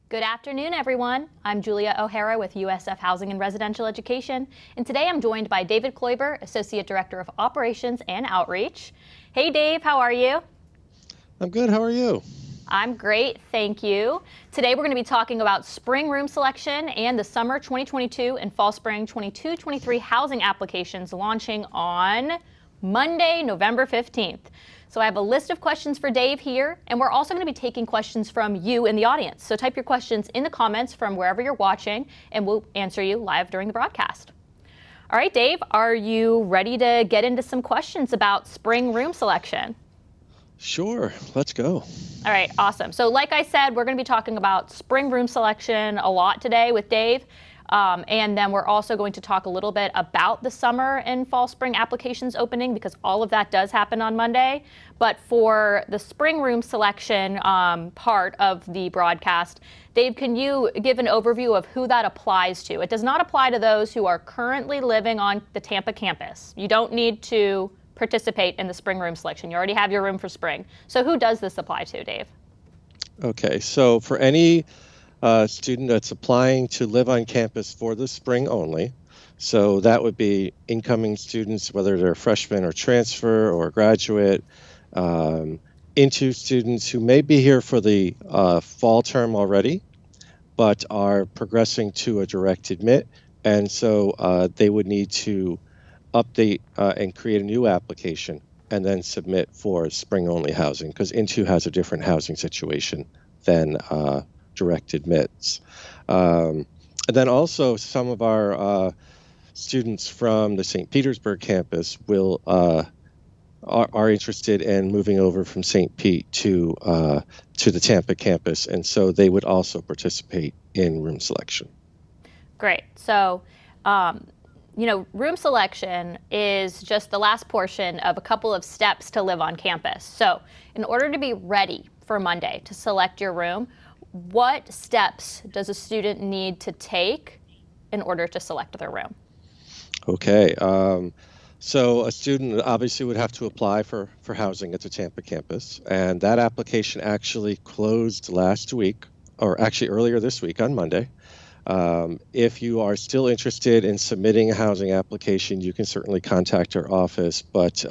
Good afternoon, everyone. I'm Julia O'Hara with USF Housing and Residential Education, and today I'm joined by David Kloiber, Associate Director of Operations and Outreach. Hey, Dave, how are you? I'm good. How are you? I'm great, thank you. Today we're going to be talking about spring room selection and the summer 2022 and fall spring 22-23 housing applications launching on Monday, November 15th. So I have a list of questions for Dave here, and we're also going to be taking questions from you in the audience. So type your questions in the comments from wherever you're watching, and we'll answer you live during the broadcast. All right, Dave, are you ready to get into some questions about spring room selection? Sure, let's go. All right, awesome. So like I said, we're going to be talking about spring room selection a lot today with Dave. And then we're also going to talk a little bit about the summer and fall spring applications opening, because all of that does happen on Monday. But for the spring room selection part of the broadcast, Dave, can you give an overview of who that applies to? It does not apply to those who are currently living on the Tampa campus. You don't need to participate in the spring room selection. You already have your room for spring. So who does this apply to, Dave? Okay, so for any student that's applying to live on campus for the spring only, so that would be incoming students, whether they're freshmen or transfer or graduate, into students who may be here for the fall term already, but are progressing to a direct admit, and so they would need to update and create a new application and then submit for spring only housing, because Into has a different housing situation than direct admits. And then also some of our students from the St. Petersburg campus will are interested in moving over from St. Pete to the Tampa campus, and so they would also participate in room selection. Great. So room selection is just the last portion of a couple of steps to live on campus. So in order to be ready for Monday to select your room, what steps does a student need to take in order to select their room? Okay. So a student obviously would have to apply for housing at the Tampa campus, and that application actually closed last week, or actually earlier this week on Monday. If you are still interested in submitting a housing application, you can certainly contact our office, but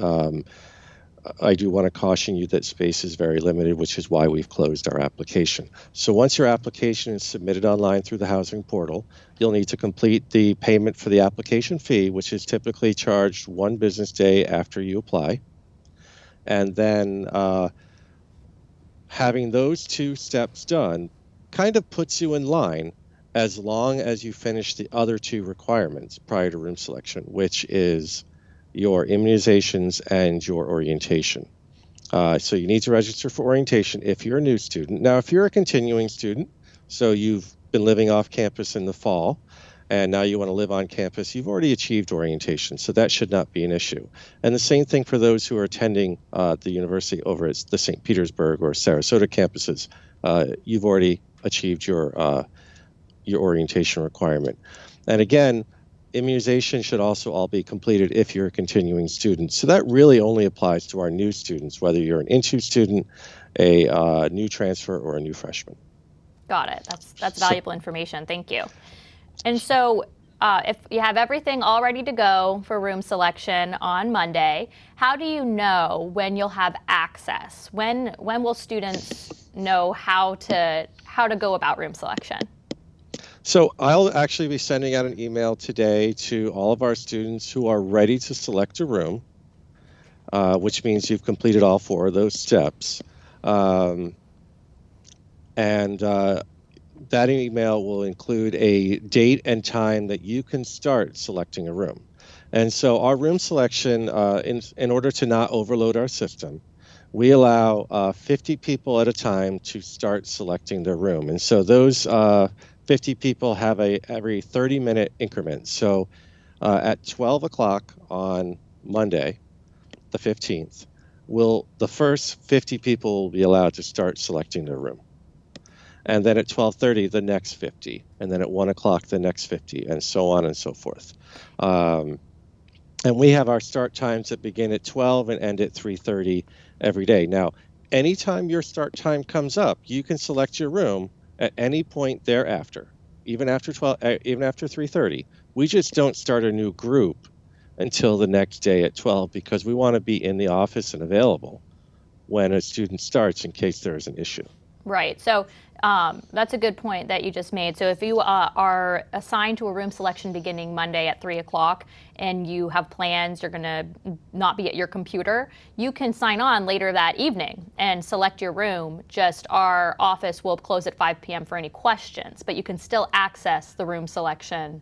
I do want to caution you that space is very limited, which is why we've closed our application. So once your application is submitted online through the housing portal, you'll need to complete the payment for the application fee, which is typically charged 1 business day after you apply. And then having those 2 steps done kind of puts you in line as long as you finish the other 2 requirements prior to room selection, which is your immunizations and your orientation. So you need to register for orientation if you're a new student. Now, if you're a continuing student, so you've been living off campus in the fall, and now you want to live on campus, you've already achieved orientation, so that should not be an issue. And the same thing for those who are attending the university over at the St. Petersburg or Sarasota campuses. You've already achieved your orientation requirement. And again, immunization should also all be completed if you're a continuing student. So that really only applies to our new students, whether you're an Into student, a new transfer, or a new freshman. Got it. That's valuable information. Thank you. And so if you have everything all ready to go for room selection on Monday, how do you know when you'll have access? When will students know how to go about room selection? So I'll actually be sending out an email today to all of our students who are ready to select a room, which means you've completed all 4 of those steps. And that email will include a date and time that you can start selecting a room. And so our room selection, in order to not overload our system, we allow 50 people at a time to start selecting their room. And so those 50 people have every 30-minute increment. So at 12 o'clock on Monday, the 15th, the first 50 people will be allowed to start selecting their room. And then at 12:30, the next 50. And then at 1 o'clock, the next 50, and so on and so forth. And we have our start times that begin at 12 and end at 3:30 every day. Now, anytime your start time comes up, you can select your room at any point thereafter, even after 12, even after 3:30. We just don't start a new group until the next day at 12 because we want to be in the office and available when a student starts in case there is an issue. Right. So that's a good point that you just made. So if you are assigned to a room selection beginning Monday at 3 o'clock and you have plans, you're going to not be at your computer, you can sign on later that evening and select your room. Just our office will close at 5 p.m. for any questions, but you can still access the room selection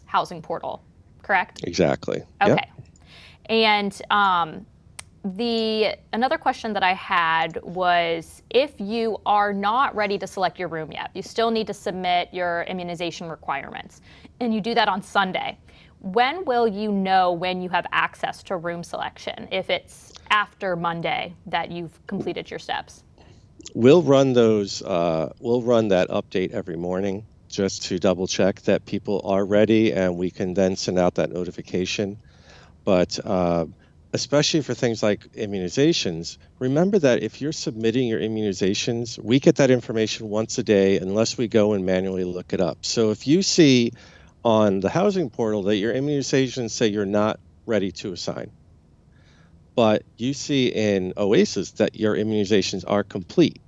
housing portal, correct? Exactly. Okay. Yep. And another question that I had was, if you are not ready to select your room yet, you still need to submit your immunization requirements, and you do that on Sunday. When will you know when you have access to room selection, if it's after Monday that you've completed your steps? We'll run those. We'll run that update every morning just to double check that people are ready, and we can then send out that notification. But especially for things like immunizations, remember that if you're submitting your immunizations, we get that information once a day unless we go and manually look it up. So if you see on the housing portal that your immunizations say you're not ready to assign, but you see in OASIS that your immunizations are complete,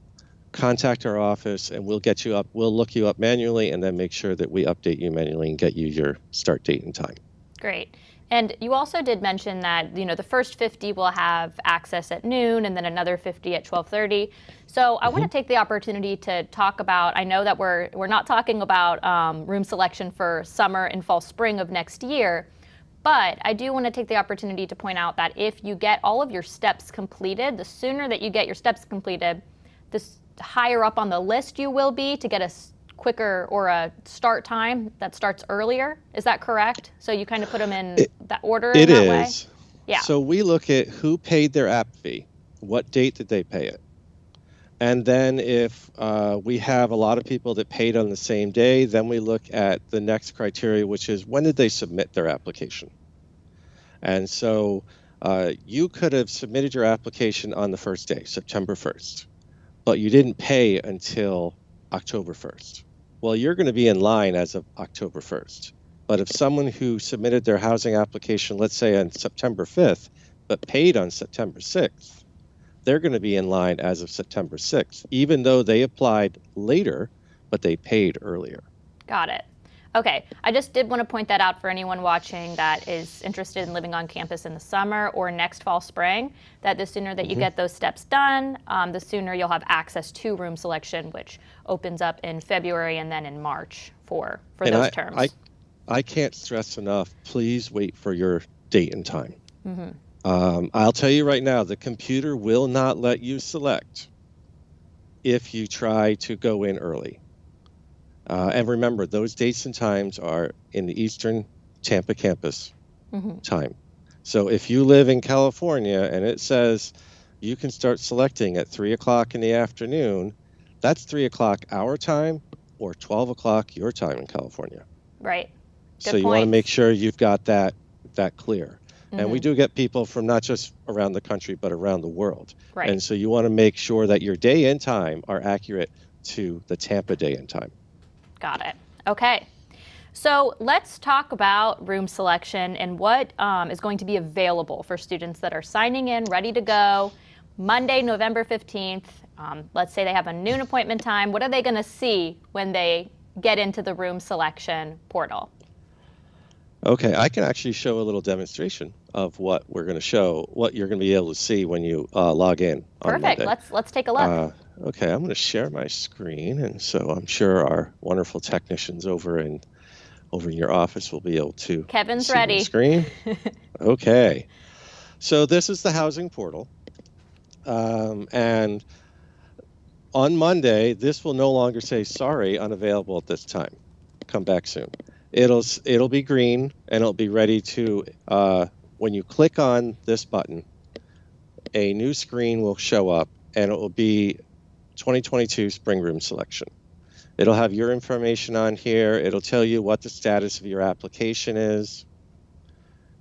contact our office and we'll get you up. We'll look you up manually and then make sure that we update you manually and get you your start date and time. Great. And you also did mention that, the first 50 will have access at noon and then another 50 at 12:30. So I want to take the opportunity to talk about, I know that we're not talking about room selection for summer and fall spring of next year, but I do want to take the opportunity to point out that if you get all of your steps completed, the sooner that you get your steps completed, the higher up on the list you will be to get a quicker or a start time that starts earlier. Is that correct? So you kind of put them in that order in that way? It is. Yeah. So we look at who paid their app fee, what date did they pay it? And then if we have a lot of people that paid on the same day, then we look at the next criteria, which is when did they submit their application? And so you could have submitted your application on the first day, September 1st, but you didn't pay until October 1st. Well, you're going to be in line as of October 1st. But if someone who submitted their housing application, let's say on September 5th, but paid on September 6th, they're going to be in line as of September 6th, even though they applied later, but they paid earlier. Got it. Okay, I just did want to point that out for anyone watching that is interested in living on campus in the summer or next fall, spring, that the sooner that you get those steps done, the sooner you'll have access to room selection, which opens up in February and then in March for those terms. I can't stress enough, please wait for your date and time. I'll tell you right now, the computer will not let you select if you try to go in early. And remember, those dates and times are in the Eastern Tampa campus time. So if you live in California and it says you can start selecting at 3 o'clock in the afternoon, that's 3 o'clock our time or 12 o'clock your time in California. Right. So you want to make sure you've got that clear. And we do get people from not just around the country, but around the world. Right. And so you want to make sure that your day and time are accurate to the Tampa day and time. Got it. Okay. So let's talk about room selection and what is going to be available for students that are signing in, ready to go, Monday, November 15th. Let's say they have a noon appointment time. What are they going to see when they get into the room selection portal? Okay, I can actually show a little demonstration of what we're going to show, what you're going to be able to see when you log in on Perfect. Monday. Let's take a look. Okay, I'm going to share my screen, and so I'm sure our wonderful technicians over in your office will be able to Kevin's see ready. my screen. Okay, so this is the housing portal, and on Monday, this will no longer say sorry, unavailable at this time. Come back soon. It'll be green, and it'll be ready to when you click on this button, a new screen will show up, and it will be 2022 spring room selection. It'll have your information on here. It'll tell you what the status of your application is.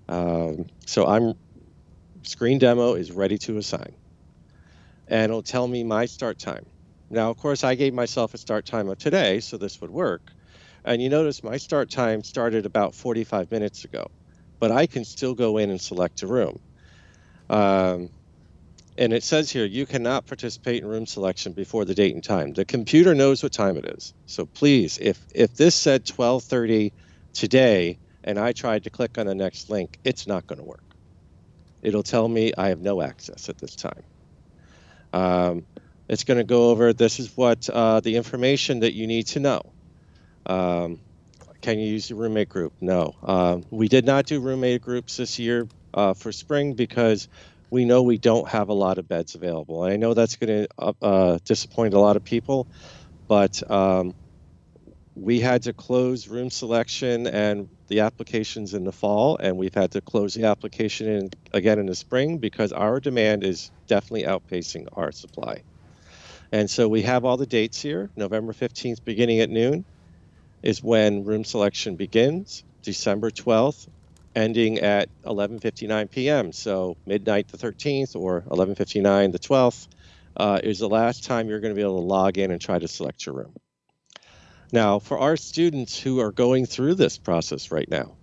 So screen demo is ready to assign. And it'll tell me my start time. Now, of course, I gave myself a start time of today, so this would work. And you notice my start time started about 45 minutes ago, but I can still go in and select a room. And it says here, you cannot participate in room selection before the date and time. The computer knows what time it is. So please, if this said 12:30 today and I tried to click on the next link, it's not going to work. It'll tell me I have no access at this time. It's going to go over, this is what the information that you need to know. Can you use your roommate group? No. We did not do roommate groups this year for spring because we know we don't have a lot of beds available. And I know that's going to disappoint a lot of people, but we had to close room selection and the applications in the fall, and we've had to close the application again in the spring because our demand is definitely outpacing our supply. And so we have all the dates here. November 15th beginning at noon is when room selection begins. December 12th ending at 11:59 p.m. So midnight the 13th or 11:59 the 12th is the last time you're going to be able to log in and try to select your room. Now, for our students who are going through this process right now,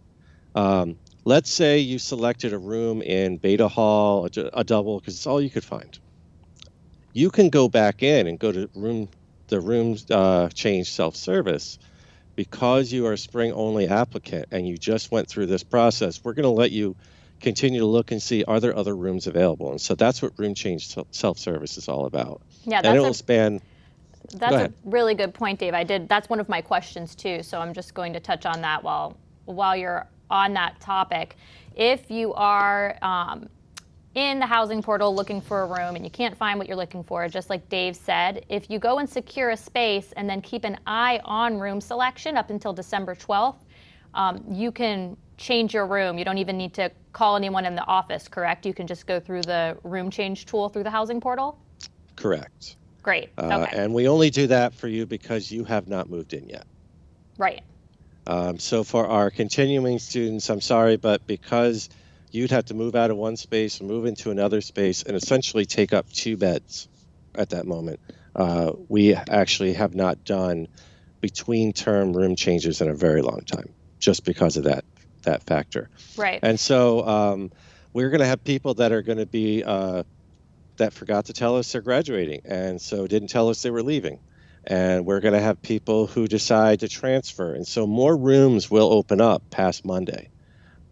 let's say you selected a room in Beta Hall, a double, because it's all you could find. You can go back in and go to the room change self-service. Because you are a spring-only applicant and you just went through this process, we're going to let you continue to look and see, are there other rooms available? And so that's what room change self-service is all about. Yeah, and it will span. That's a really good point, Dave. That's one of my questions too, so I'm just going to touch on that while you're on that topic. If you are in the housing portal looking for a room and you can't find what you're looking for, just like Dave said, if you go and secure a space and then keep an eye on room selection up until December 12th, you can change your room. You don't even need to call anyone in the office, correct? You can just go through the room change tool through the housing portal? Correct. Great. Okay. And we only do that for you because you have not moved in yet. Right. So for our continuing students, I'm sorry, but because you'd have to move out of one space and move into another space and essentially take up 2 beds at that moment, we actually have not done between term room changes in a very long time, just because of that factor. Right. And so we're going to have people that are going to be that forgot to tell us they're graduating, and so didn't tell us they were leaving. And we're going to have people who decide to transfer, and so more rooms will open up past Monday.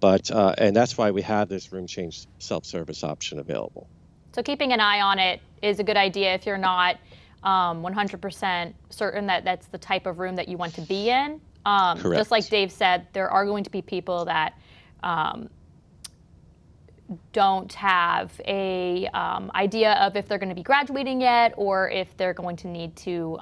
But and that's why we have this room change self-service option available. So keeping an eye on it is a good idea if you're not 100% certain that that's the type of room that you want to be in. Correct. Just like Dave said, there are going to be people that don't have a idea of if they're going to be graduating yet or if they're going to need to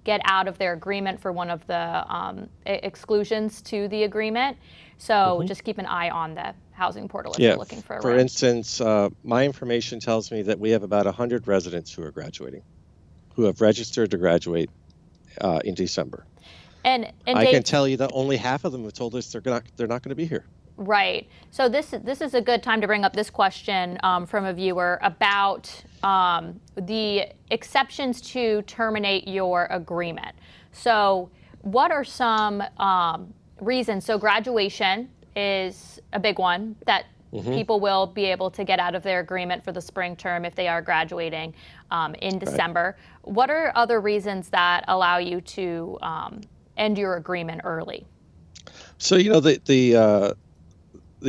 get out of their agreement for one of the exclusions to the agreement. So just keep an eye on the housing portal if you're looking for a room. For instance, my information tells me that we have about 100 residents who are graduating, who have registered to graduate in December. And I Dave, can tell you that only half of them have told us they're not going to be here. Right. So this is a good time to bring up this question from a viewer about the exceptions to terminate your agreement. So what are some reasons? So graduation is a big one that people will be able to get out of their agreement for the spring term if they are graduating in December. Right. What are other reasons that allow you to end your agreement early? So, you know, the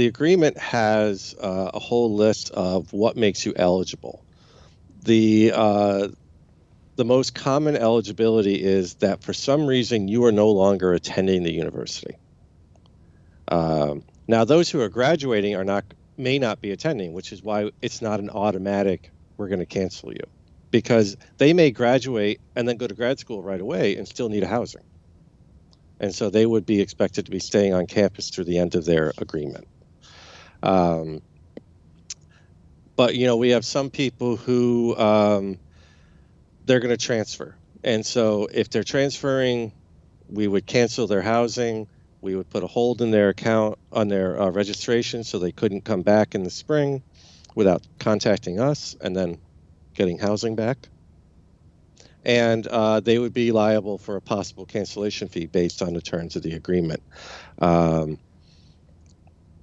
agreement has a whole list of what makes you eligible. The most common eligibility is that for some reason you are no longer attending the university. Now, those who are graduating may not be attending, which is why it's not an automatic, we're going to cancel you, because they may graduate and then go to grad school right away and still need a housing. And so they would be expected to be staying on campus through the end of their agreement. But, you know, we have some people who they're going to transfer. And so if they're transferring, we would cancel their housing. We would put a hold in their account on their registration so they couldn't come back in the spring without contacting us and then getting housing back. and they would be liable for a possible cancellation fee based on the terms of the agreement.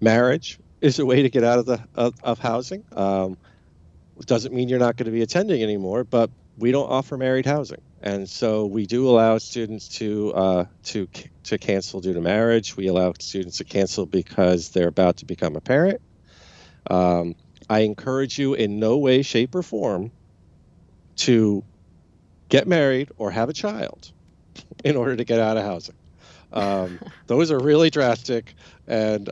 Marriage is a way to get out of housing. It doesn't mean you're not going to be attending anymore, but we don't offer married housing, and so we do allow students to cancel due to marriage. We allow students to cancel because they're about to become a parent. I encourage you in no way, shape, or form to get married or have a child in order to get out of housing. Those are really drastic, and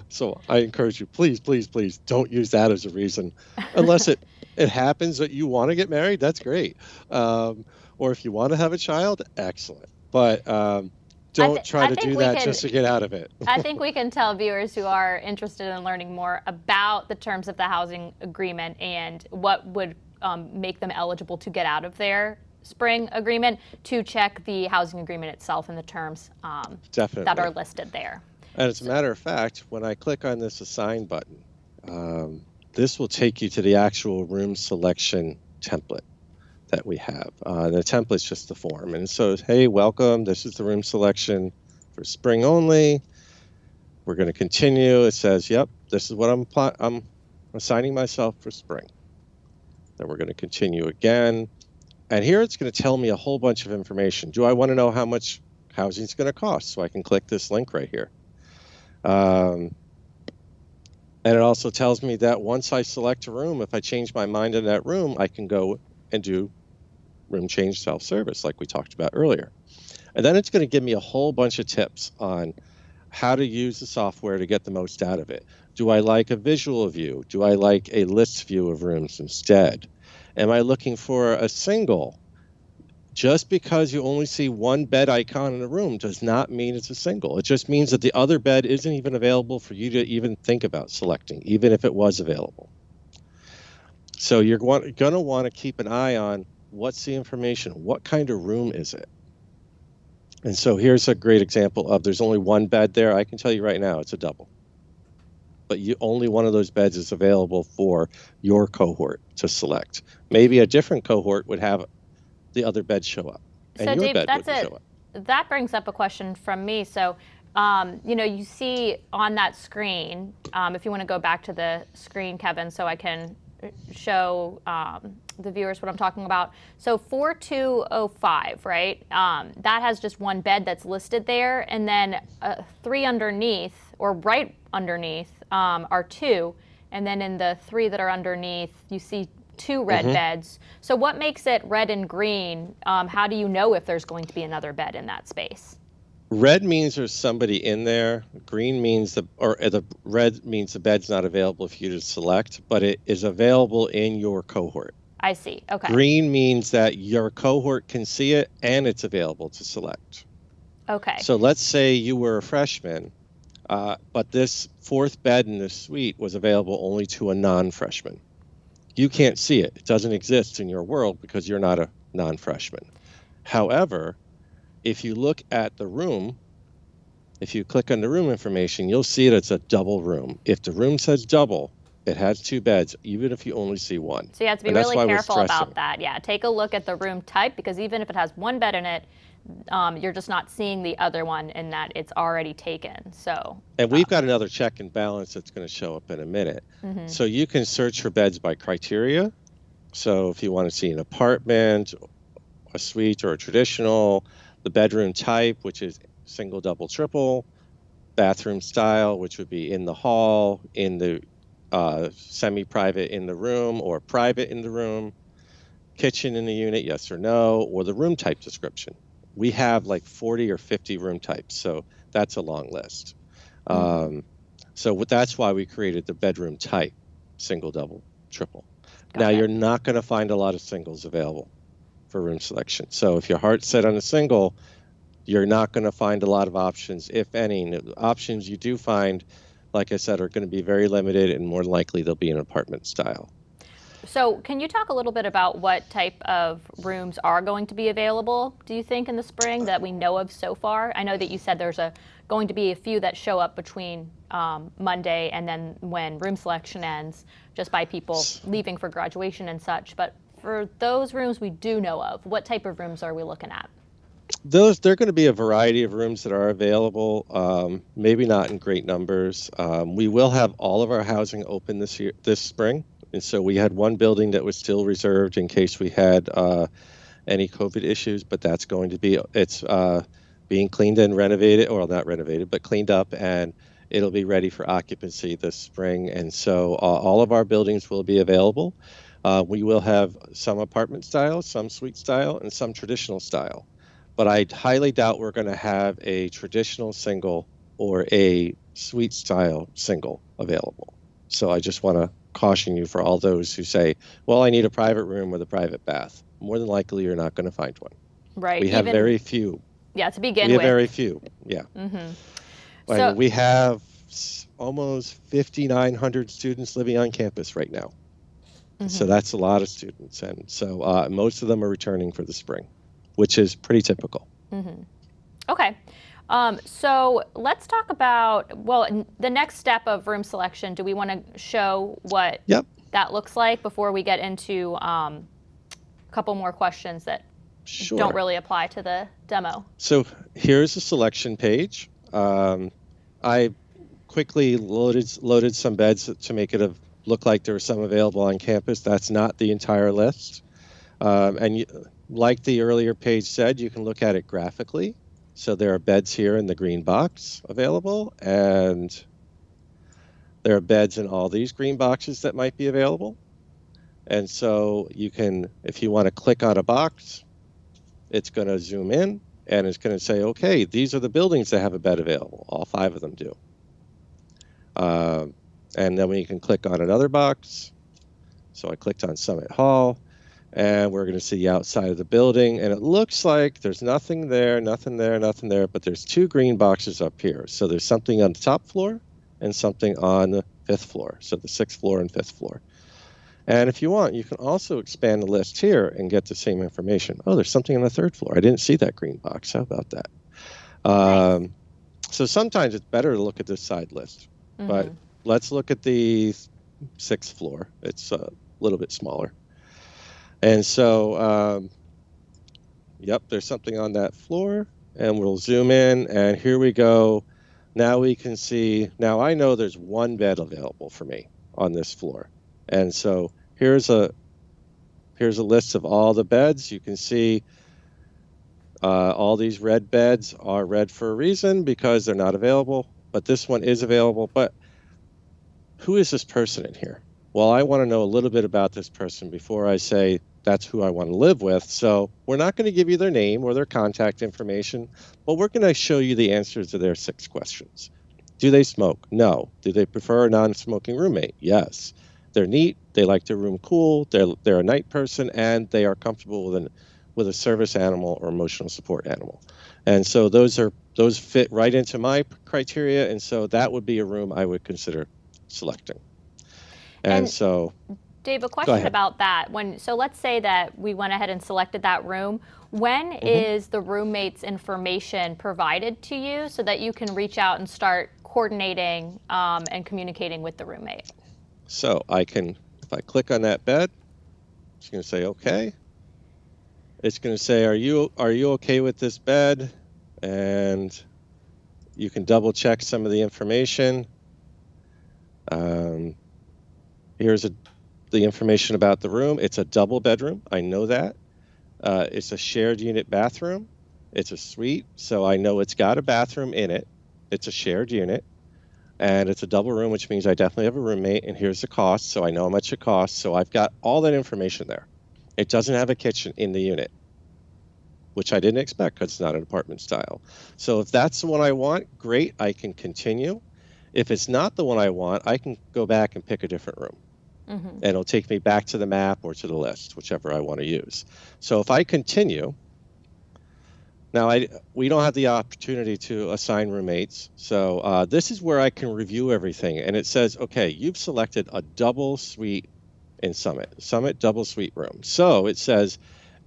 so I encourage you, please, please, please don't use that as a reason, unless it happens that you want to get married. That's great, or if you want to have a child, excellent. But don't try to do that just to get out of it. I think we can tell viewers who are interested in learning more about the terms of the housing agreement and what would make them eligible to get out of their spring agreement to check the housing agreement itself and the terms that are listed there. And as a matter of fact, when I click on this assign button, this will take you to the actual room selection template that we have. The template's just the form, and so hey, welcome. This is the room selection for spring only. We're going to continue. It says, yep, this is what I'm assigning myself for spring. Then we're going to continue again. And here it's going to tell me a whole bunch of information. Do I want to know how much housing is going to cost? So I can click this link right here. And it also tells me that once I select a room, if I change my mind in that room, I can go and do room change self-service like we talked about earlier. And then it's going to give me a whole bunch of tips on how to use the software to get the most out of it. Do I like a visual view? Do I like a list view of rooms instead? Am I looking for a single? Just because you only see one bed icon in a room does not mean it's a single. It just means that the other bed isn't even available for you to even think about selecting, even if it was available. So you're going to want to keep an eye on what's the information, what kind of room is it? And so here's a great example of there's only one bed there. I can tell you right now it's a double. But only one of those beds is available for your cohort to select. Maybe a different cohort would have the other bed show up, and so your Dave, bed that's wouldn't show up. That brings up a question from me. So, you see on that screen, if you want to go back to the screen, Kevin, so I can show the viewers what I'm talking about. So 4205, right? That has just one bed that's listed there, and then 3 underneath, or right underneath, are 2, and then in the 3 that are underneath, you see 2 red beds. So what makes it red and green? How do you know if there's going to be another bed in that space? Red means there's somebody in there. Green means the red means the bed's not available for you to select, but it is available in your cohort. I see. Okay. Green means that your cohort can see it and it's available to select. Okay. So let's say you were a freshman, but this 4th bed in this suite was available only to a non-freshman. You can't see it. It doesn't exist in your world because you're not a non-freshman. However, if you look at the room, if you click on the room information, you'll see that it's a double room. If the room says double, it has 2 beds, even if you only see one. So you have to be really careful about that. Yeah, take a look at the room type, because even if it has 1 bed in it, you're just not seeing the other one in that it's already taken. So. And we've got another check and balance that's going to show up in a minute. So you can search for beds by criteria. So if you want to see an apartment, a suite, or a traditional, the bedroom type, which is single, double, triple, bathroom style, which would be in the hall, in the semi-private in the room, or private in the room, kitchen in the unit, yes or no, or the room type description. We have like 40 or 50 room types, so that's a long list. So that's why we created the bedroom type, single, double, triple. Now, you're not going to find a lot of singles available for room selection. So if your heart's set on a single, you're not going to find a lot of options, if any. The options you do find, like I said, are going to be very limited, and more likely they'll be an apartment style. So can you talk a little bit about what type of rooms are going to be available, do you think, in the spring that we know of so far? I know that you said there's going to be a few that show up between Monday and then when room selection ends, just by people leaving for graduation and such. But for those rooms we do know of, what type of rooms are we looking at? There are going to be a variety of rooms that are available, maybe not in great numbers. We will have all of our housing open this spring. And so we had one building that was still reserved in case we had any COVID issues, but that's going to be, it's being cleaned and renovated, or not renovated, but cleaned up, and it'll be ready for occupancy this spring. And so all of our buildings will be available. We will have some apartment style, some suite style, and some traditional style. But I highly doubt we're going to have a traditional single or a suite style single available. So I just want to caution you for all those who say, well, I need a private room with a private bath. More than likely, you're not going to find one. Right. We have very few. Yeah, to begin we with. have very few, yeah. So we have almost 5,900 students living on campus right now. So that's a lot of students. And so most of them are returning for the spring, which is pretty typical. Okay. So let's talk about, well, the next step of room selection. Do we want to show what that looks like before we get into a couple more questions that don't really apply to the demo? So here's the selection page. I quickly loaded some beds to make it look like there were some available on campus. That's not the entire list. Like the earlier page said, you can look at it graphically. So there are beds here in the green box available, and there are beds in all these green boxes that might be available. And so you can, if you want to click on a box, it's going to zoom in and it's going to say, okay, these are the buildings that have a bed available. All 5 of them do. And then you can click on another box. So I clicked on Summit Hall, and we're going to see the outside of the building. And it looks like there's nothing there, nothing there, nothing there, but there's 2 green boxes up here. So there's something on the top floor and something on the 5th floor. So the 6th floor and 5th floor. And if you want, you can also expand the list here and get the same information. Oh, there's something on the 3rd floor. I didn't see that green box. How about that? Nice. So sometimes it's better to look at this side list. But let's look at the 6th floor. It's a little bit smaller. And so, yep, there's something on that floor. And we'll zoom in, and here we go. Now we can see, now I know there's 1 bed available for me on this floor. And so here's a list of all the beds. You can see all these red beds are red for a reason, because they're not available. But this one is available. But who is this person in here? Well, I want to know a little bit about this person before I say that's who I want to live with. So we're not going to give you their name or their contact information, but we're going to show you the answers to their 6 questions. Do they smoke? No. Do they prefer a non-smoking roommate? Yes. They're neat. They like their room cool. They're a night person, and they are comfortable with a service animal or emotional support animal. And so those fit right into my criteria, and so that would be a room I would consider selecting. And so, Dave, a question about that. So let's say that we went ahead and selected that room. When is the roommate's information provided to you so that you can reach out and start coordinating and communicating with the roommate? So if I click on that bed, it's going to say okay. It's going to say, are you okay with this bed? And you can double check some of the information. Here's the information about the room. It's a double bedroom. I know that. It's a shared unit bathroom. It's a suite, so I know it's got a bathroom in it. It's a shared unit. And it's a double room, which means I definitely have a roommate. And here's the cost, so I know how much it costs. So I've got all that information there. It doesn't have a kitchen in the unit, which I didn't expect because it's not an apartment style. So if that's the one I want, great, I can continue. If it's not the one I want, I can go back and pick a different room. And it'll take me back to the map or to the list, whichever I want to use. So if I continue, now we don't have the opportunity to assign roommates. So this is where I can review everything. And it says, okay, you've selected a double suite in Summit double suite room. So it says,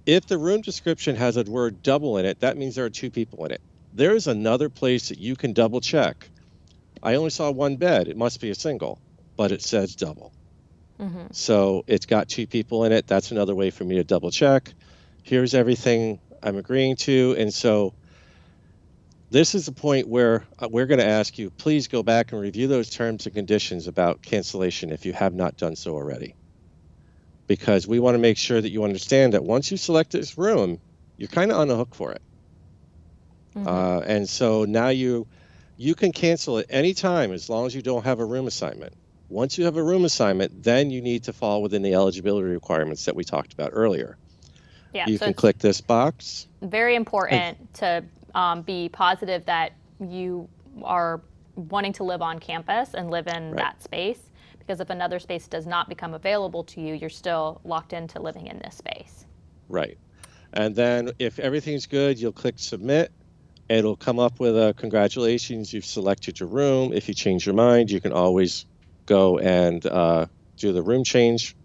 if the room description has a word double in it, that means there are 2 people in it. There is another place that you can double check. I only saw 1 bed. It must be a single, but it says double. So it's got 2 people in it. That's another way for me to double check. Here's everything I'm agreeing to. And so this is the point where we're going to ask you, please go back and review those terms and conditions about cancellation if you have not done so already. Because we want to make sure that you understand that once you select this room, you're kind of on the hook for it. And so now you can cancel at any time as long as you don't have a room assignment. Once you have a room assignment, then you need to fall within the eligibility requirements that we talked about earlier. Yeah, You so can it's click this box. very important to be positive that you are wanting to live on campus and live in that space, because if another space does not become available to you, you're still locked into living in this space. Right. And then if everything's good, you'll click submit. It'll come up with a congratulations, you've selected your room. If you change your mind, you can always go and do the room change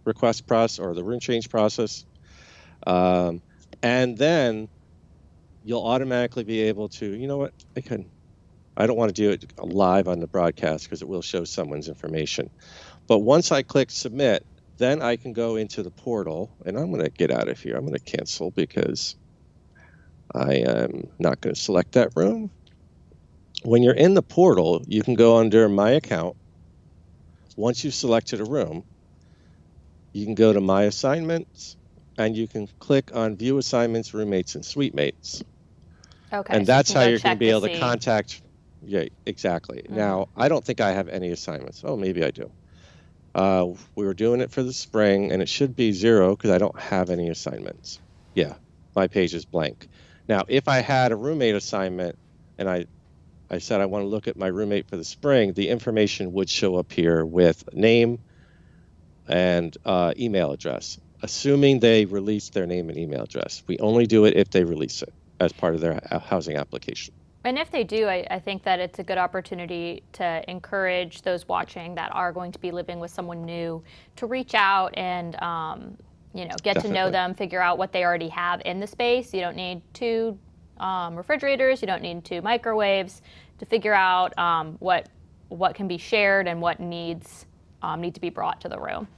request process or the room change process. And then you'll automatically be able to, you know what, I don't want to do it live on the broadcast because it will show someone's information. But once I click submit, then I can go into the portal, and I'm going to get out of here. I'm going to cancel because I am not going to select that room. When you're in the portal, you can go under My Account. Once you've selected a room, you can go to My Assignments, and you can click on View Assignments, Roommates, and Suite Mates. Okay. And so that's you can how go you're going check to be able to see. contact. Yeah, exactly. Now, I don't think I have any assignments. Oh, maybe I do. We were doing it for the spring, and it should be 0 because I don't have any assignments. Yeah, my page is blank. Now, if I had a roommate assignment and I said I want to look at my roommate for the spring, the information would show up here with name and email address, assuming they release their name and email address. We only do it if they release it as part of their housing application. And if they do, I think that it's a good opportunity to encourage those watching that are going to be living with someone new to reach out and get to know Definitely. them, figure out what they already have in the space. You don't need 2 refrigerators, you don't need 2 microwaves to figure out what can be shared and what needs need to be brought to the room.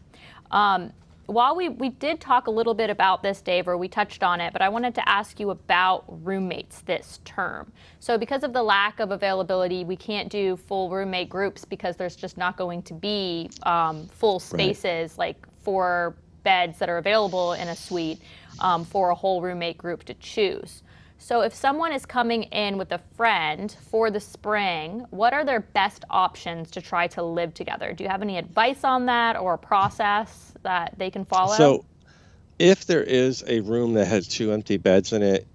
While we did talk a little bit about this, Dave, or we touched on it, but I wanted to ask you about roommates this term. So because of the lack of availability, we can't do full roommate groups because there's just not going to be full spaces, like 4 beds that are available in a suite for a whole roommate group to choose. So if someone is coming in with a friend for the spring, what are their best options to try to live together? Do you have any advice on that or a process that they can follow? So if there is a room that has 2 empty beds in it,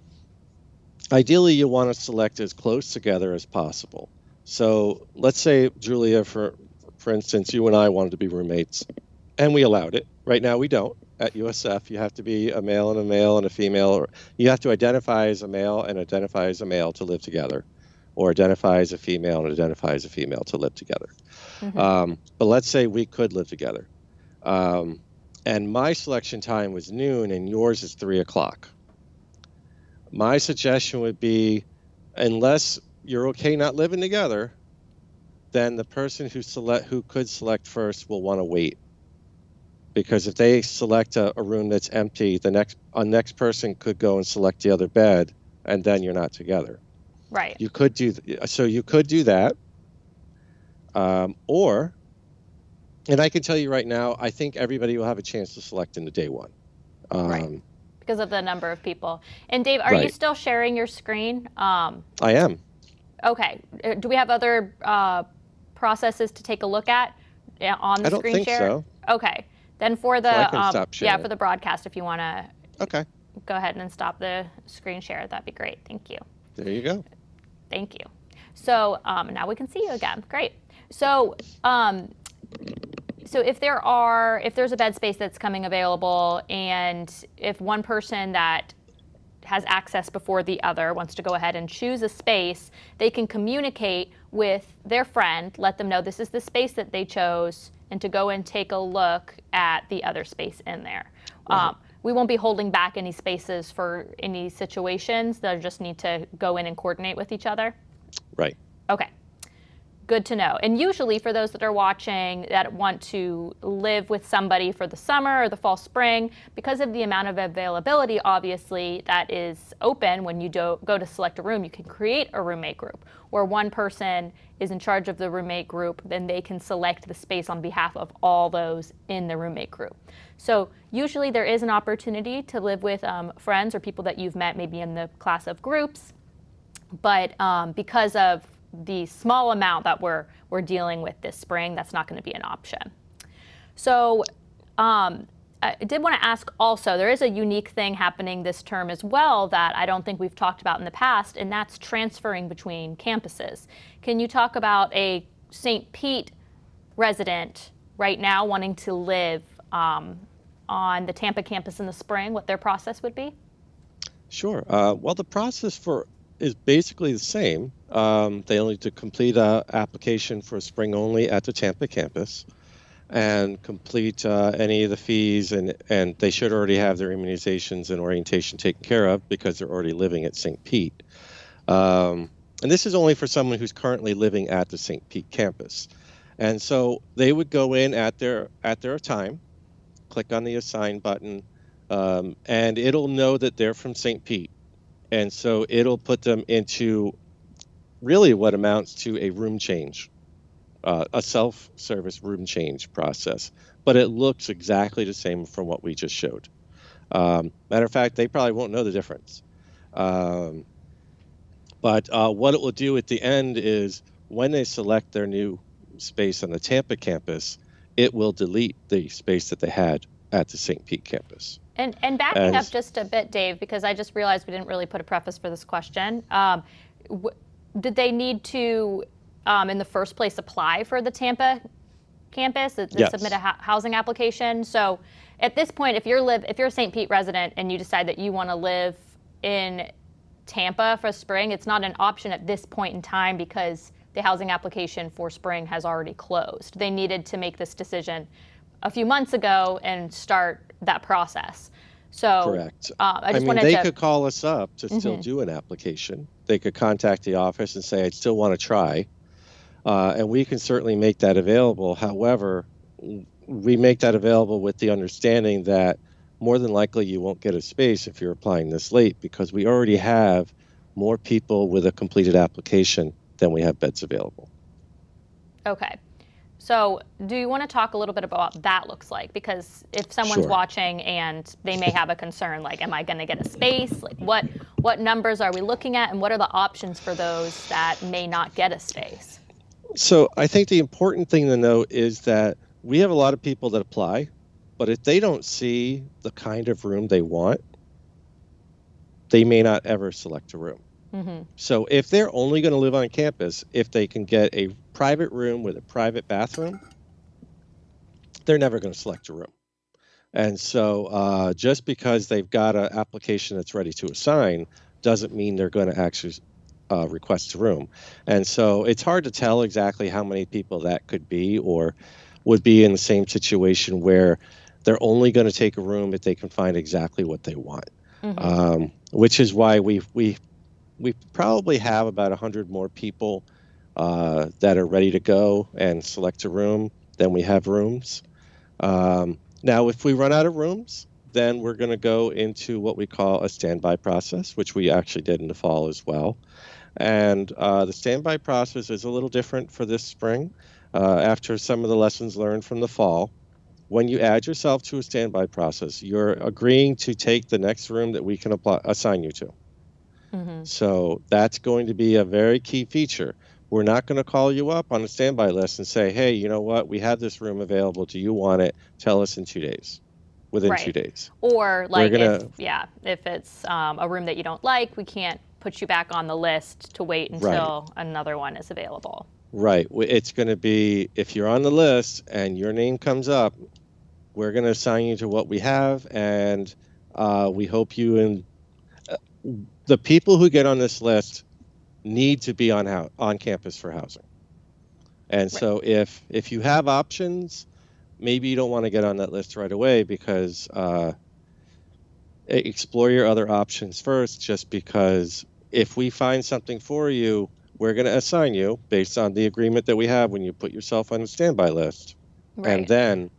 ideally you want to select as close together as possible. So let's say, Julia, for instance, you and I wanted to be roommates, and we allowed it. Right now we don't. At USF, you have to be a male and a female, or you have to identify as a male and identify as a male to live together, or identify as a female and identify as a female to live together. But let's say we could live together. And my selection time was noon and yours is 3 o'clock. My suggestion would be, unless you're okay not living together, then the person who could select first will want to wait. Because if they select a room that's empty, the next person could go and select the other bed, and then you're not together. Right. You could do that, or, and I can tell you right now, I think everybody will have a chance to select in the day one. Right. Because of the number of people. And Dave, are you still sharing your screen? I am. Okay. Do we have other processes to take a look at on the I don't screen think share? so. Okay. Then for the So I can stop sharing. for the broadcast, if you want to Okay. go ahead and stop the screen share, that'd be great. Thank you. There you go. Thank you. So now we can see you again. Great. So so if there's a bed space that's coming available, and if one person that has access before the other wants to go ahead and choose a space, they can communicate with their friend, let them know this is the space that they chose, and to go and take a look at the other space in there. We won't be holding back any spaces for any situations. They'll just need to go in and coordinate with each other. Right. Okay. Good to know. And usually for those that are watching that want to live with somebody for the summer or the fall spring, because of the amount of availability, obviously, that is open when you go to select a room, you can create a roommate group where one person is in charge of the roommate group, then they can select the space on behalf of all those in the roommate group. So usually there is an opportunity to live with friends or people that you've met maybe in the class of groups, but because of the small amount that we're dealing with this spring, that's not going to be an option. So I did want to ask also, there is a unique thing happening this term as well that I don't think we've talked about in the past, and that's transferring between campuses. Can you talk about a St. Pete resident right now wanting to live on the Tampa campus in the spring, what their process would be? Sure. Well, the process is basically the same. They only need to complete an application for spring only at the Tampa campus and complete any of the fees, and they should already have their immunizations and orientation taken care of because they're already living at St. Pete. And this is only for someone who's currently living at the St. Pete campus. And so they would go in at their time, click on the assign button, and it'll know that they're from St. Pete. And so it'll put them into really what amounts to a room change, a self-service room change process. But it looks exactly the same from what we just showed. Matter of fact, they probably won't know the difference. But what it will do at the end is when they select their new space on the Tampa campus, it will delete the space that they had at the St. Pete campus. And backing up just a bit, Dave, because I just realized we didn't really put a preface for this question. Did they need to, in the first place, apply for the Tampa campus? Yes. Submit a housing application? So at this point, if you're a St. Pete resident and you decide that you want to live in Tampa for spring, it's not an option at this point in time because the housing application for spring has already closed. They needed to make this decision a few months ago and start that process. So correct. I just wanted they to. could call us up to still do an application. They could contact the office and say, "I still want to try," and we can certainly make that available. However, we make that available with the understanding that more than likely you won't get a space if you're applying this late because we already have more people with a completed application than we have beds available. Okay. So do you want to talk a little bit about what that looks like? Because if someone's Sure. watching and they may have a concern, like, am I going to get a space? Like, what numbers are we looking at, and what are the options for those that may not get a space? So I think the important thing to note is that we have a lot of people that apply, but if they don't see the kind of room they want, they may not ever select a room. Mm-hmm. So if they're only going to live on campus, if they can get a private room with a private bathroom, they're never going to select a room. And so just because they've got an application that's ready to assign doesn't mean they're going to actually request a room. And so it's hard to tell exactly how many people that could be or would be in the same situation where they're only going to take a room if they can find exactly what they want. Mm-hmm. Which is why we probably have about 100 more people that are ready to go and select a room than we have rooms. Now, if we run out of rooms, then we're going to go into what we call a standby process, which we actually did in the fall as well. And the standby process is a little different for this spring. After some of the lessons learned from the fall, when you add yourself to a standby process, you're agreeing to take the next room that we can assign you to. Mm-hmm. So that's going to be a very key feature. We're not going to call you up on a standby list and say, hey, you know what? We have this room available. Do you want it? Tell us in 2 days, within 2 days. Or like if it's a room that you don't like, we can't put you back on the list to wait until another one is available. Right. It's going to be, if you're on the list and your name comes up, we're going to assign you to what we have. And we hope you and the people who get on this list need to be on campus for housing. And so if you have options, maybe you don't want to get on that list right away because explore your other options first, just because if we find something for you, we're going to assign you based on the agreement that we have when you put yourself on a standby list. And Right. then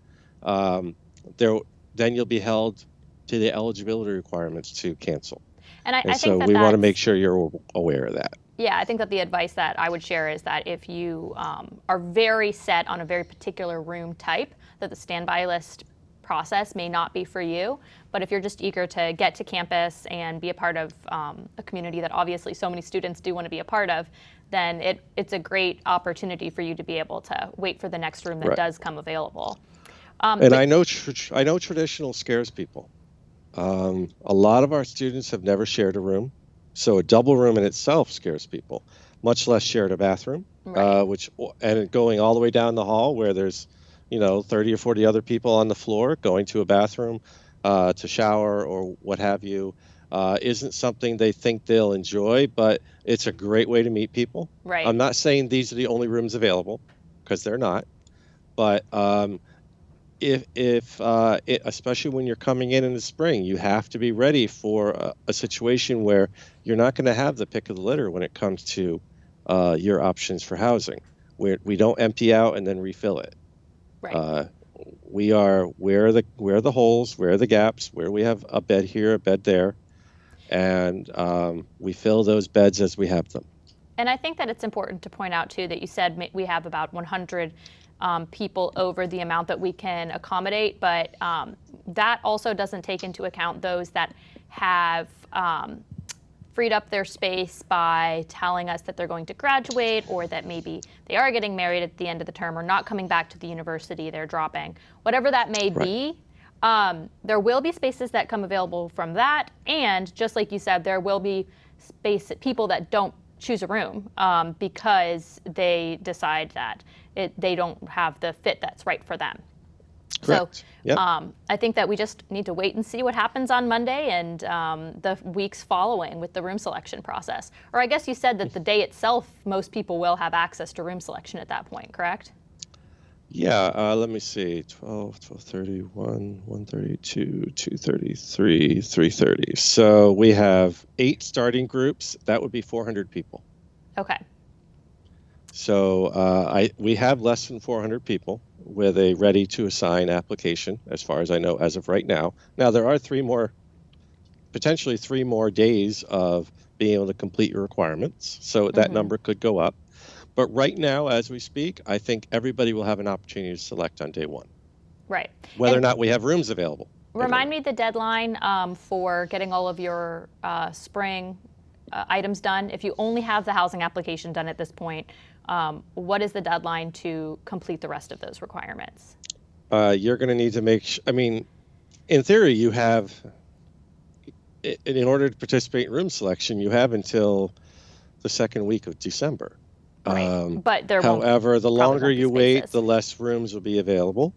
um, there, then you'll be held to the eligibility requirements to cancel. And I And think so that we want to that's make sure you're aware of that. Yeah, I think that the advice that I would share is that if you are very set on a very particular room type, that the standby list process may not be for you. But if you're just eager to get to campus and be a part of a community that obviously so many students do want to be a part of, then it's a great opportunity for you to be able to wait for the next room that Right. does come available. And But I know traditional scares people. A lot of our students have never shared a room, so a double room in itself scares people, much less shared a bathroom, right, and going all the way down the hall where there's, 30 or 40 other people on the floor going to a bathroom to shower or what have you, isn't something they think they'll enjoy, but it's a great way to meet people. right, I'm not saying these are the only rooms available, because they're not, but especially when you're coming in the spring, you have to be ready for a situation where you're not going to have the pick of the litter when it comes to your options for housing. We don't empty out and then refill it. right. We are where are the holes, where are the gaps, where we have a bed here, a bed there, and we fill those beds as we have them. And I think that it's important to point out, too, that you said we have about 100 people over the amount that we can accommodate, but that also doesn't take into account those that have freed up their space by telling us that they're going to graduate, or that maybe they are getting married at the end of the term, or not coming back to the university, they're dropping. Whatever that may Right. be, there will be spaces that come available from that, and just like you said, there will be people that don't choose a room because they decide that they don't have the fit that's right for them. Correct. So Yep. I think that we just need to wait and see what happens on Monday and the weeks following with the room selection process. Or I guess you said that the day itself, most people will have access to room selection at that point, correct? Yeah, let me see. 12, 12:30, 1, 1:32, 2:33, 3:30. So we have 8 starting groups. That would be 400 people. Okay. So we have less than 400 people with a ready to assign application, as far as I know, as of right now. Now, there are potentially three more days of being able to complete your requirements. So that number could go up. But right now, as we speak, I think everybody will have an opportunity to select on day one, Right. whether or And not we have rooms available. I don't remind know. me the deadline for getting all of your spring items done. If you only have the housing application done at this point, what is the deadline to complete the rest of those requirements? You're going to need to I mean, in theory, you have, in order to participate in room selection, you have until the second week of December. Right. But there won't However, the probably longer won't be you wait, spaces. the less rooms will be available.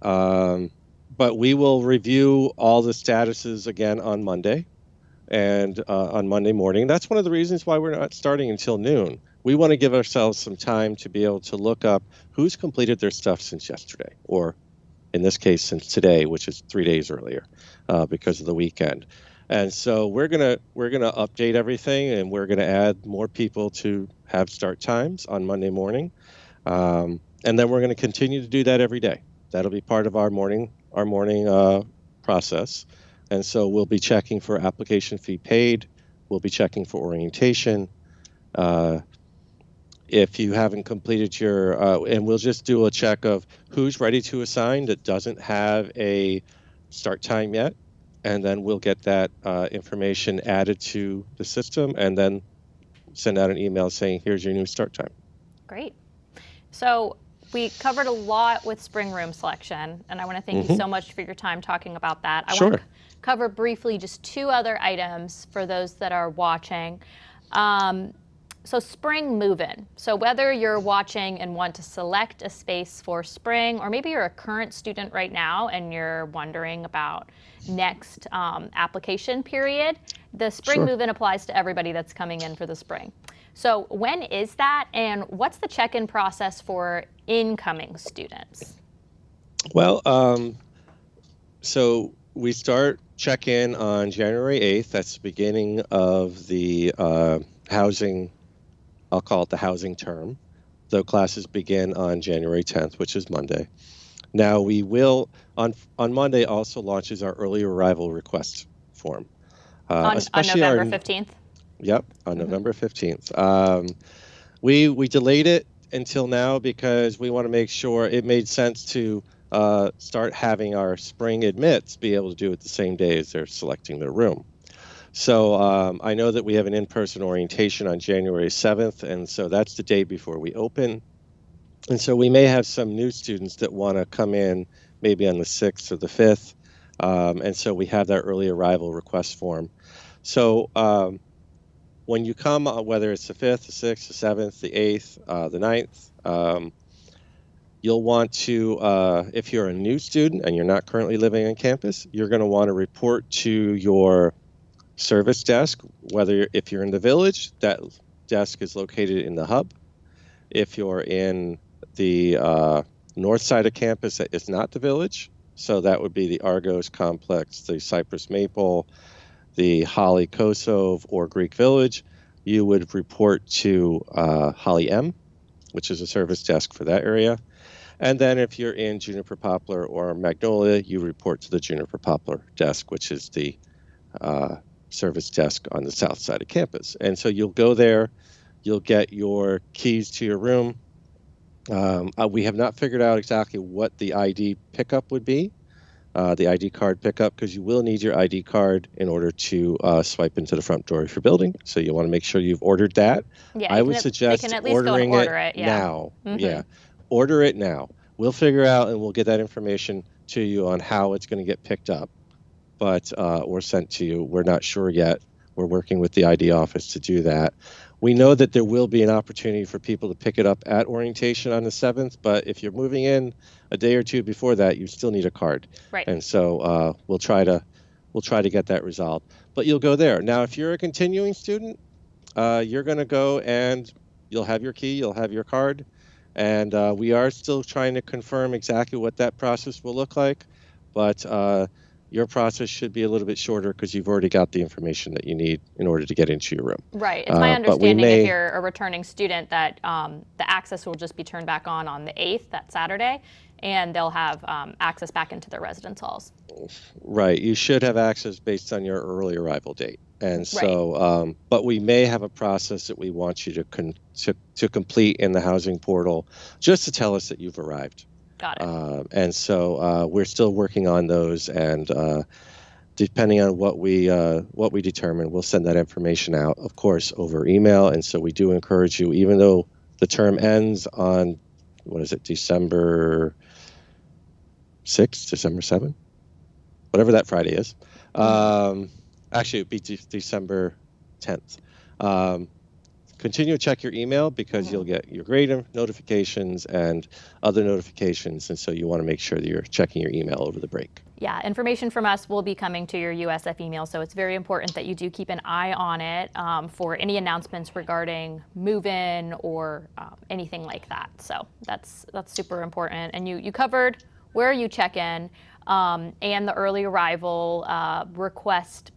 But we will review all the statuses again on Monday and on Monday morning. That's one of the reasons why we're not starting until noon. We want to give ourselves some time to be able to look up who's completed their stuff since yesterday, or in this case, since today, which is 3 days earlier because of the weekend. And so we're gonna update everything, and we're gonna add more people to have start times on Monday morning, and then we're gonna continue to do that every day. That'll be part of our morning process. And so we'll be checking for application fee paid. We'll be checking for orientation. If you haven't completed and we'll just do a check of who's ready to assign that doesn't have a start time yet. And then we'll get that information added to the system and then send out an email saying, here's your new start time. Great. So we covered a lot with spring room selection, and I want to thank you so much for your time talking about that. I want to Sure. cover briefly just 2 other items for those that are watching. So spring move-in. So whether you're watching and want to select a space for spring, or maybe you're a current student right now and you're wondering about next application period, the spring Sure. move-in applies to everybody that's coming in for the spring. So when is that, and what's the check-in process for incoming students? Well, so we start check-in on January 8th. That's the beginning of the housing I'll call it the housing term, though classes begin on January 10th, which is Monday. Now we will, on Monday also launches our early arrival request form. On Especially November our, 15th? Yep, on November 15th. We delayed it until now because we want to make sure it made sense to start having our spring admits be able to do it the same day as they're selecting their room. So I know that we have an in-person orientation on January 7th, and so that's the day before we open. And so we may have some new students that want to come in maybe on the 6th or the 5th. And so we have that early arrival request form. So when you come, whether it's the 5th, the 6th, the 7th, the 8th, the 9th, you'll want to, if you're a new student and you're not currently living on campus, you're going to want to report to your service desk, whether if you're in the village, that desk is located in the hub. If you're in the north side of campus, that is not the village. So that would be the Argos complex, the Cypress Maple, the Holly Kosov, or Greek Village. You would report to Holly M, which is a service desk for that area. And then if you're in Juniper Poplar or Magnolia, you report to the Juniper Poplar desk, which is the service desk on the south side of campus. And so you'll go there, you'll get your keys to your room. We have not figured out exactly what the ID pickup would be, the ID card pickup, because you will need your ID card in order to swipe into the front door of your building. So you want to make sure you've ordered that. Yeah, I would suggest they can at least go and ordering order it it. Yeah. now. Yeah, order it now. We'll figure out and we'll get that information to you on how it's going to get picked up, but or sent to you. We're not sure yet. We're working with the ID office to do that. We know that there will be an opportunity for people to pick it up at orientation on the 7th, but if you're moving in a day or two before that, you still need a card. Right. And so we'll try to get that resolved. But you'll go there. Now, if you're a continuing student, you're going to go and you'll have your key, you'll have your card, and we are still trying to confirm exactly what that process will look like. But your process should be a little bit shorter because you've already got the information that you need in order to get into your room. Right. It's my understanding if you're a returning student that the access will just be turned back on the 8th, that Saturday, and they'll have access back into their residence halls. Right. You should have access based on your early arrival date. And so, but we may have a process that we want you to complete in the housing portal just to tell us that you've arrived. Got it. And so we're still working on those, and depending on what we determine, we'll send that information out, of course, over email. And so we do encourage you, even though the term ends on, December 6th, December 7th, whatever that Friday is. Actually, it'd be December 10th. Continue to check your email because you'll get your grade notifications and other notifications. And so you want to make sure that you're checking your email over the break. Yeah, information from us will be coming to your USF email. So it's very important that you do keep an eye on it for any announcements regarding move-in or anything like that. So that's super important. And you covered where you check in and the early arrival request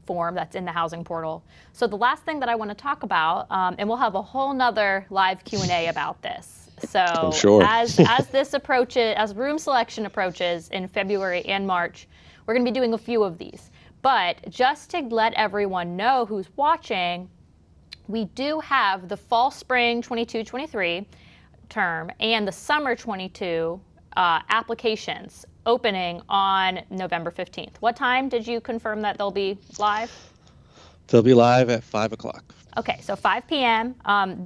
form that's in the housing portal. So the last thing that I want to talk about, and we'll have a whole nother live Q&A about this. So sure. as this approaches, as room selection approaches in February and March, we're going to be doing a few of these. But just to let everyone know who's watching, we do have the fall spring 22-23 term and the summer 22 applications opening on November 15th. What time did you confirm that they'll be live? They'll be live at 5 o'clock. Okay, so 5 p.m.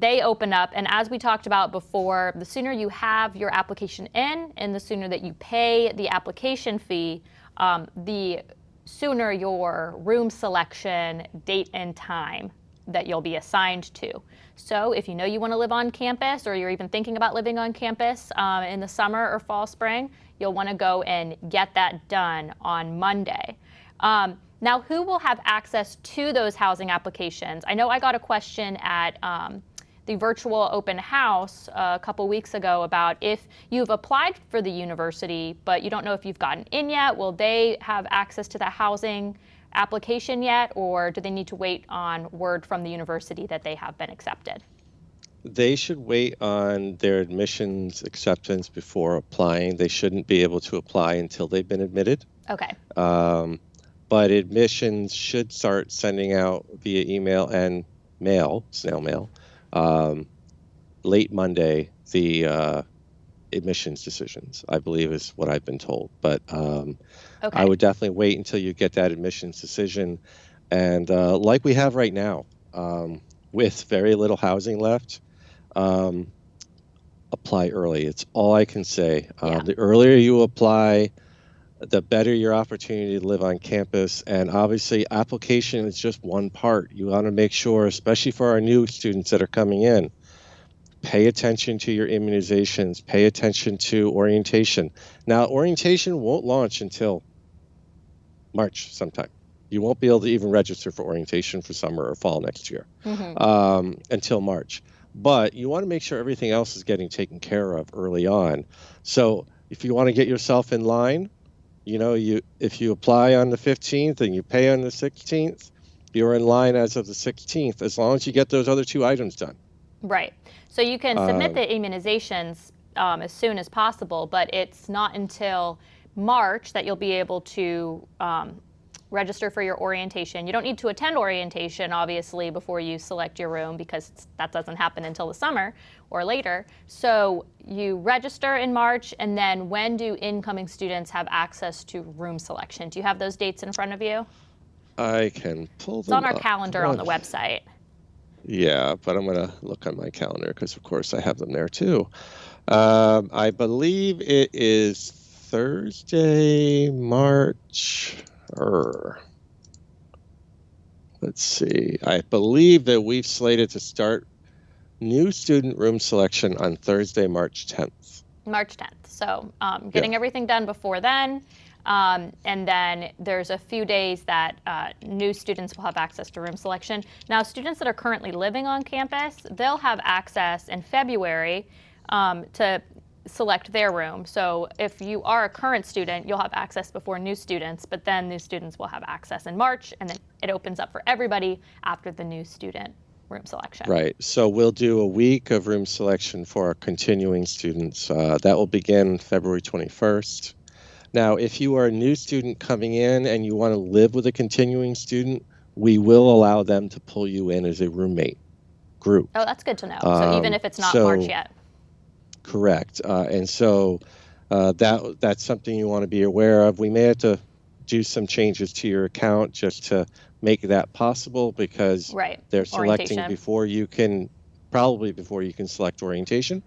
They open up, and as we talked about before, the sooner you have your application in and the sooner that you pay the application fee, the sooner your room selection date and time that you'll be assigned to. So if you know you want to live on campus or you're even thinking about living on campus in the summer or fall, spring, you'll want to go and get that done on Monday. Now, who will have access to those housing applications? I know I got a question at the virtual open house a couple weeks ago about if you've applied for the university, but you don't know if you've gotten in yet. Will they have access to the housing application yet, or do they need to wait on word from the university that they have been accepted? They should wait on their admissions acceptance before applying. They shouldn't be able to apply until they've been admitted. Okay. But admissions should start sending out via email and mail, snail mail, late Monday, the admissions decisions, I believe is what I've been told. But I Okay. would definitely wait until you get that admissions decision. And like we have right now, with very little housing left, apply early. It's all I can say. Yeah. The earlier you apply, the better your opportunity to live on campus. And obviously, application is just one part. You want to make sure, especially for our new students that are coming in, pay attention to your immunizations, pay attention to orientation. Now, orientation won't launch until March sometime. You won't be able to even register for orientation for summer or fall next year until March. But you want to make sure everything else is getting taken care of early on. So if you want to get yourself in line, if you apply on the 15th and you pay on the 16th, you're in line as of the 16th, as long as you get those other two items done. Right. So you can submit the immunizations as soon as possible, but it's not until March that you'll be able to register for your orientation. You don't need to attend orientation, obviously, before you select your room, because that doesn't happen until the summer or later. So you register in March, and then when do incoming students have access to room selection? Do you have those dates in front of you? I can pull It's them on our up. calendar on the website. Yeah, but I'm going to look on my calendar because, of course, I have them there too. I believe it is Thursday, March. Let's see. I believe that we've slated to start new student room selection on Thursday, March 10th. March 10th. So getting everything done before then. And then there's a few days that new students will have access to room selection. Now, students that are currently living on campus, they'll have access in February to select their room. So if you are a current student, you'll have access before new students, but then new students will have access in March, and then it opens up for everybody after the new student room selection. Right. So we'll do a week of room selection for our continuing students. That will begin February 21st. Now, if you are a new student coming in and you want to live with a continuing student, we will allow them to pull you in as a roommate group. Oh, that's good to know. So even if it's not March yet. Correct. And so that's something you want to be aware of. We may have to do some changes to your account just to make that possible, because they're selecting before you can select orientation.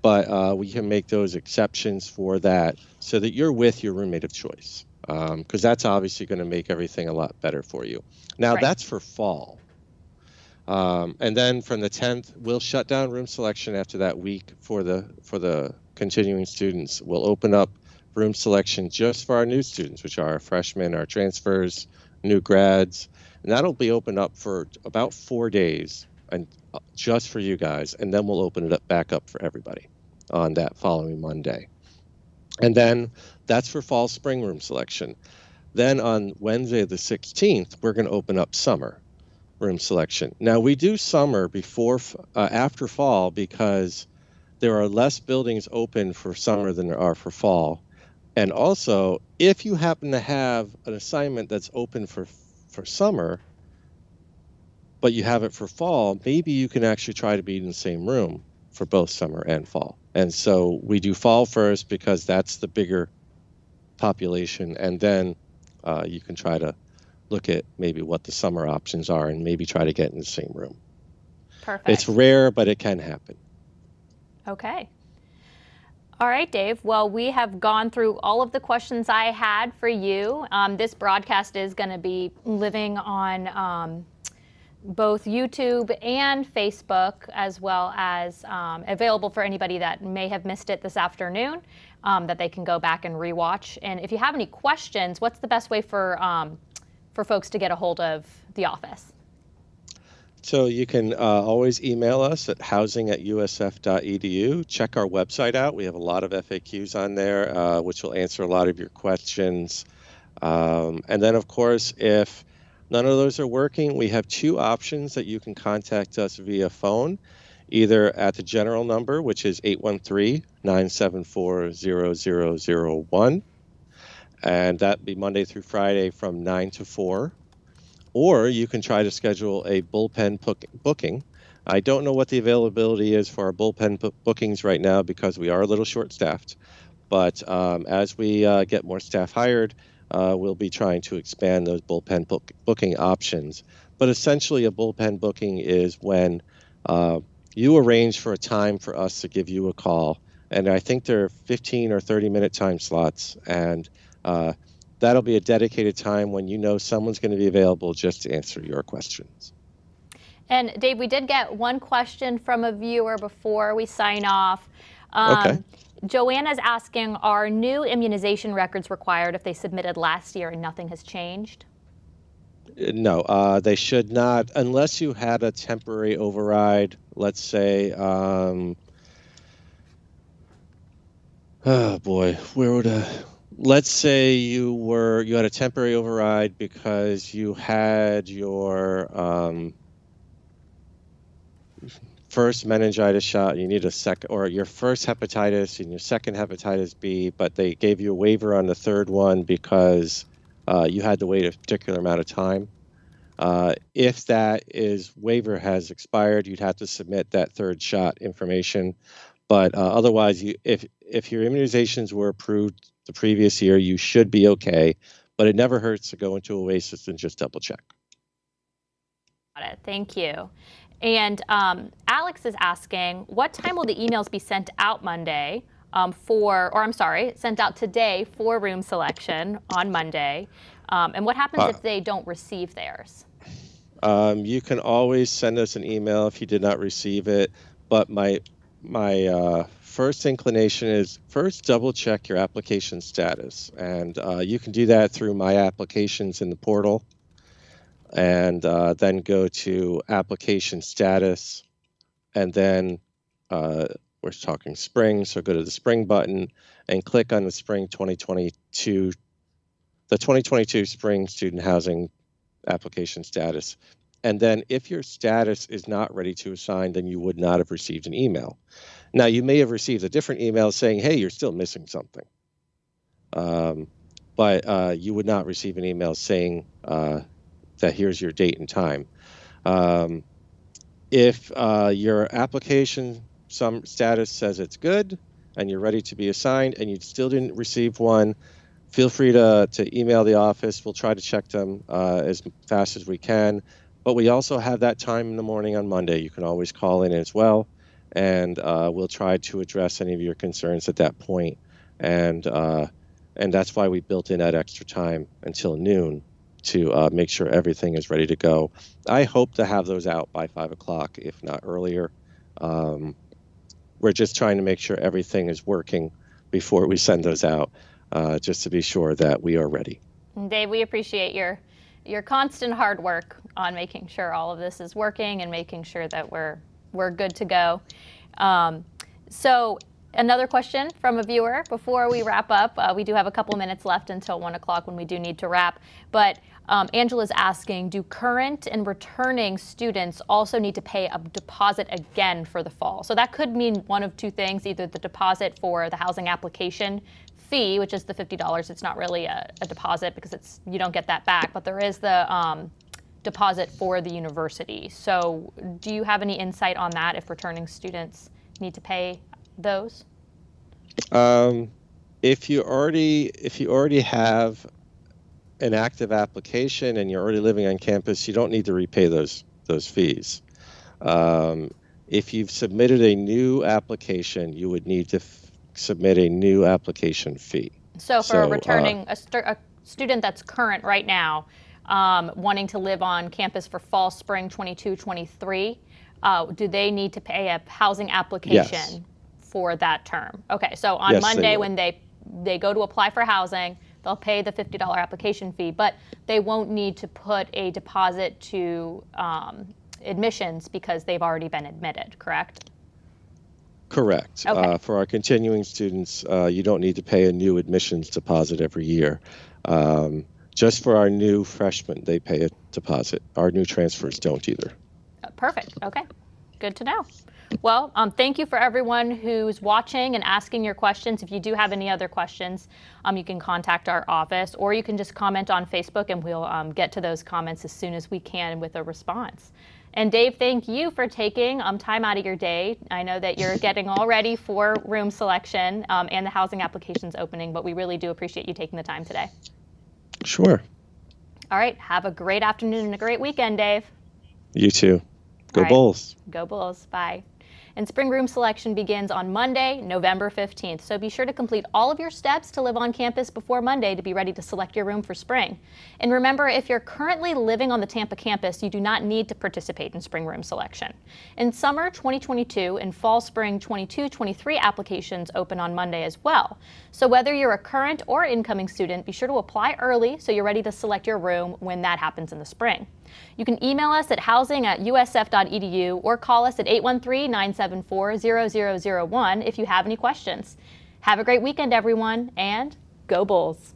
But we can make those exceptions for that so that you're with your roommate of choice, because that's obviously going to make everything a lot better for you. Now, that's for fall. And then from the 10th, we'll shut down room selection after that week for the continuing students. We'll open up room selection just for our new students, which are our freshmen, our transfers, new grads. And that'll be open up for about 4 days and just for you guys. And then we'll open it back up for everybody on that following Monday. And then that's for fall spring room selection. Then on Wednesday, the 16th, we're going to open up summer room selection. Now, we do summer after fall, because there are less buildings open for summer than there are for fall. And also, if you happen to have an assignment that's open for summer, but you have it for fall, maybe you can actually try to be in the same room for both summer and fall. And so we do fall first because that's the bigger population, and then you can try to look at maybe what the summer options are and maybe try to get in the same room. Perfect. It's rare, but it can happen. Okay. All right, Dave. Well, we have gone through all of the questions I had for you. This broadcast is going to be living on both YouTube and Facebook, as well as available for anybody that may have missed it this afternoon, that they can go back and rewatch. And if you have any questions, what's the best way for folks to get a hold of the office? So you can always email us at housing@usf.edu. Check our website out. We have a lot of FAQs on there, which will answer a lot of your questions. And then, of course, if none of those are working, we have two options that you can contact us via phone. either at the general number, which is 813-974-0001, and that'd be Monday through Friday from 9 to 4. Or you can try to schedule a bullpen booking. I don't know what the availability is for our bullpen bookings right now because we are a little short-staffed. But as we get more staff hired, we'll be trying to expand those bullpen booking options. But essentially, a bullpen booking is when you arrange for a time for us to give you a call. And I think there are 15 or 30-minute time slots. And that'll be a dedicated time when you know someone's going to be available just to answer your questions. And Dave, we did get one question from a viewer before we sign off. Okay. Joanna's asking, are new immunization records required if they submitted last year and nothing has changed? No, they should not, unless you had a temporary override. Let's say, oh boy, let's say you had a temporary override because you had your first meningitis shot, you need a second, or your first hepatitis and your second hepatitis B, but they gave you a waiver on the third one because you had to wait a particular amount of time. If that waiver has expired, you'd have to submit that third shot information. But otherwise, if your immunizations were approved the previous year, you should be okay. But it never hurts to go into Oasis and just double check. Got it. Thank you. And Alex is asking, what time will the emails be sent out Monday sent out today for room selection on Monday? And what happens if they don't receive theirs? You can always send us an email if you did not receive it. But my first inclination is first double check your application status. And you can do that through My Applications in the portal. And then go to application status, and then we're talking spring, so go to the spring button and click on the spring 2022, the 2022 spring student housing application status. And then if your status is not ready to assign, then you would not have received an email. Now, you may have received a different email saying, hey, you're still missing something. But you would not receive an email saying, that here's your date and time. If your application status says it's good and you're ready to be assigned and you still didn't receive one, feel free to email the office. We'll try to check them as fast as we can. But we also have that time in the morning on Monday. You can always call in as well, and we'll try to address any of your concerns at that point. And that's why we built in that extra time until noon to make sure everything is ready to go. I hope to have those out by 5 o'clock, if not earlier. We're just trying to make sure everything is working before we send those out, just to be sure that we are ready. Dave, we appreciate your constant hard work on making sure all of this is working and making sure that we're good to go. So another question from a viewer before we wrap up. We do have a couple minutes left until 1 o'clock when we do need to wrap. But Angela's asking, do current and returning students also need to pay a deposit again for the fall? So that could mean one of two things, either the deposit for the housing application fee, which is the $50. It's not really a deposit because you don't get that back, but there is the deposit for the university. So do you have any insight on that, if returning students need to pay those? If you already have an active application and you're already living on campus, you don't need to repay those fees. If you've submitted a new application, you would need to submit a new application fee. So for a returning a student that's current right now, wanting to live on campus for fall, spring 22-23, do they need to pay a housing application? Yes. For that term? Okay, so on Monday when they go to apply for housing, they'll pay the $50 application fee, but they won't need to put a deposit to admissions because they've already been admitted, correct? Correct. Okay. For our continuing students, you don't need to pay a new admissions deposit every year. Just for our new freshmen, they pay a deposit. Our new transfers don't either. Perfect. Okay. Good to know. Well, thank you for everyone who's watching and asking your questions. If you do have any other questions, you can contact our office, or you can just comment on Facebook, and we'll get to those comments as soon as we can with a response. And Dave, thank you for taking time out of your day. I know that you're getting all ready for room selection and the housing applications opening, but we really do appreciate you taking the time today. Sure. All right. Have a great afternoon and a great weekend, Dave. You too. Go All right. Bulls. Go Bulls. Bye. And spring room selection begins on Monday, November 15th. So be sure to complete all of your steps to live on campus before Monday to be ready to select your room for spring. And remember, if you're currently living on the Tampa campus, you do not need to participate in spring room selection. In summer 2022 and fall spring 22-23 applications open on Monday as well. So whether you're a current or incoming student, be sure to apply early so you're ready to select your room when that happens in the spring. You can email us at housing@usf.edu or call us at 813-974-0001 if you have any questions. Have a great weekend, everyone, and go Bulls!